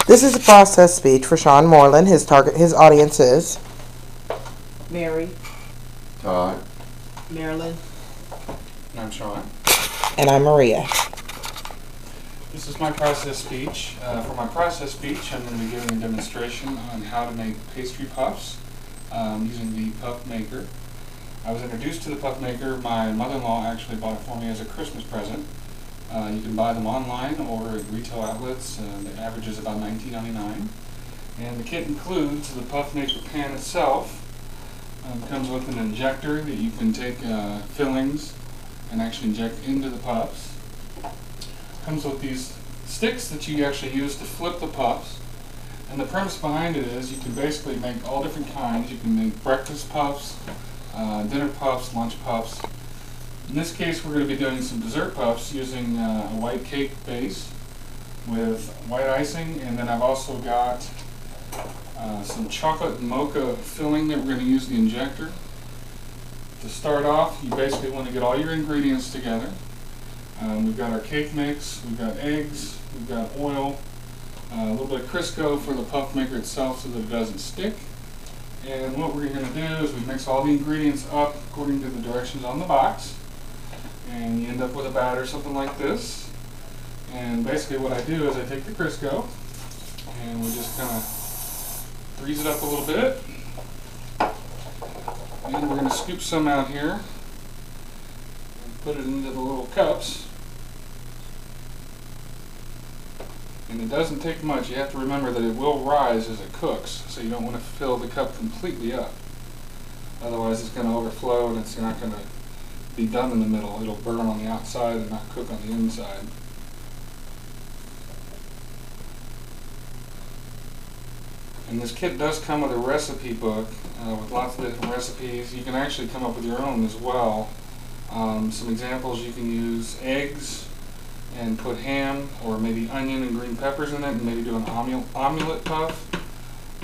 This is a process speech for Shawn Moreland. His audience is Mary, Todd, Marilyn. And I'm Shawn. and I'm Maria. This is my process speech. For my process speech, I'm going to be giving a demonstration on how to make pastry puffs using the puff maker. I was introduced to the puff maker. My mother-in-law actually bought it for me as a Christmas present. You can buy them online or at retail outlets. The average is about $19.99. And the kit includes the puff maker pan itself. It comes with an injector that you can take fillings and actually inject into the puffs. Comes with these sticks that you actually use to flip the puffs. And the premise behind it is you can basically make all different kinds. You can make breakfast puffs, dinner puffs, lunch puffs. In this case, we're going to be doing some dessert puffs using a white cake base with white icing, and then I've also got some chocolate mocha filling that we're going to use the injector. To start off, you basically want to get all your ingredients together. We've got our cake mix, we've got eggs, we've got oil, a little bit of Crisco for the puff maker itself so that it doesn't stick. And what we're going to do is we mix all the ingredients up according to the directions on the box. And you end up with a batter, something like this. And basically what I do is I take the Crisco and we just kind of freeze it up a little bit. And we're going to scoop some out here and put it into the little cups. And it doesn't take much. You have to remember that it will rise as it cooks, so you don't want to fill the cup completely up. Otherwise it's going to overflow and it's not going to be done in the middle. It'll burn on the outside and not cook on the inside. And this kit does come with a recipe book with lots of different recipes. You can actually come up with your own as well. Some examples: you can use eggs and put ham or maybe onion and green peppers in it and maybe do an omelet puff.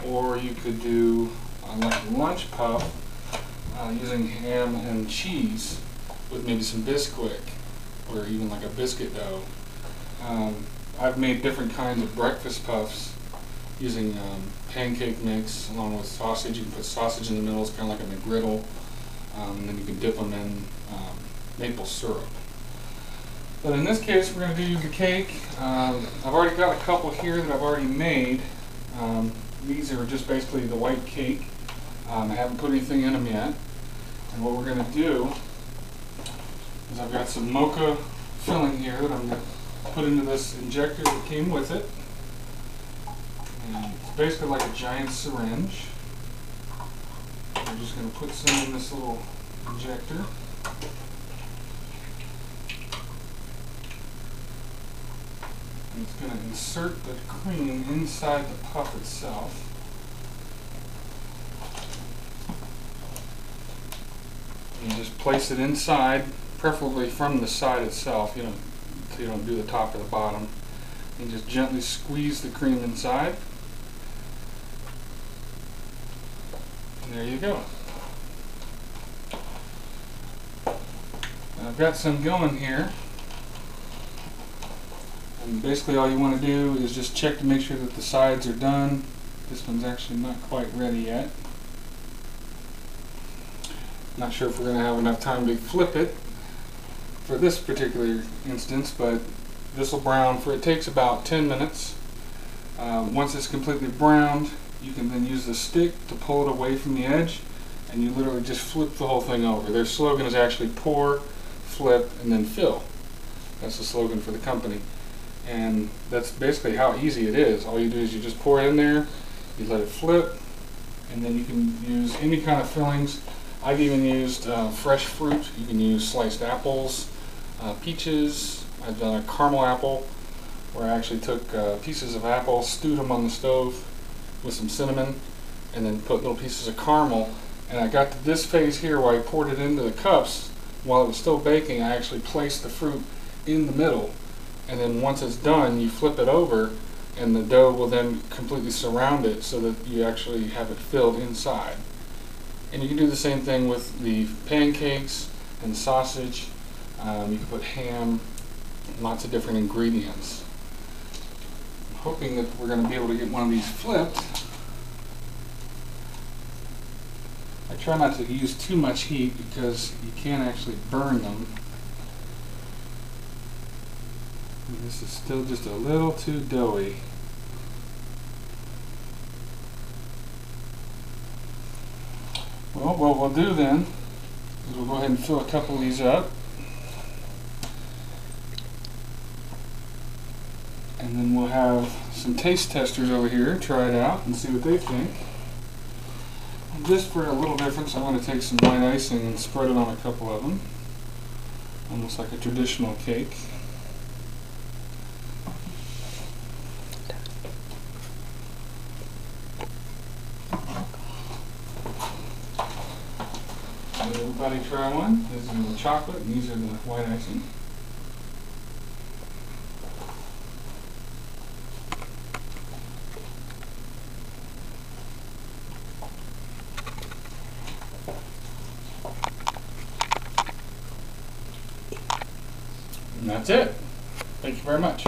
Or you could do like a lunch puff using ham and cheese with maybe some Bisquick or even like a biscuit dough. I've made different kinds of breakfast puffs using pancake mix along with sausage. You can put sausage in the middle, it's kind of like a McGriddle, and then you can dip them in maple syrup. But in this case, we're going to do the cake. I've already got a couple here that I've already made. These are just basically the white cake. I haven't put anything in them yet. And what we're going to do is I've got some mocha filling here that I'm going to put into this injector that came with it. And it's basically like a giant syringe. I'm just going to put some in this little injector. And it's going to insert the cream inside the puff itself. And just place it inside, preferably from the side itself, so you don't do the top or the bottom. And just gently squeeze the cream inside. And there you go. And I've got some going here. And basically all you want to do is just check to make sure that the sides are done. This one's actually not quite ready yet. Not sure if we're going to have enough time to flip it for this particular instance, but this will brown for, it takes about 10 minutes. Once it's completely browned, you can then use the stick to pull it away from the edge, and you literally just flip the whole thing over. Their slogan is actually pour, flip, and then fill. That's the slogan for the company. And that's basically how easy it is. All you do is you just pour it in there, you let it flip, and then you can use any kind of fillings. I've even used fresh fruit. You can use sliced apples, peaches. I've done a caramel apple where I actually took pieces of apple, stewed them on the stove with some cinnamon, and then put little pieces of caramel. And I got to this phase here where I poured it into the cups. While it was still baking, I actually placed the fruit in the middle. And then once it's done, you flip it over, and the dough will then completely surround it so that you actually have it filled inside. And you can do the same thing with the pancakes and sausage. You can put ham, lots of different ingredients. hoping that we're going to be able to get one of these flipped. I try not to use too much heat because you can actually burn them. And this is still just a little too doughy. Well, what we'll do then is we'll go ahead and fill a couple of these up. And then we'll have some taste testers over here try it out and see what they think. And just for a little difference, I'm going to take some white icing and spread it on a couple of them. Almost like a traditional cake. Let everybody try one. This is the chocolate and these are the white icing. And that's it. Thank you very much.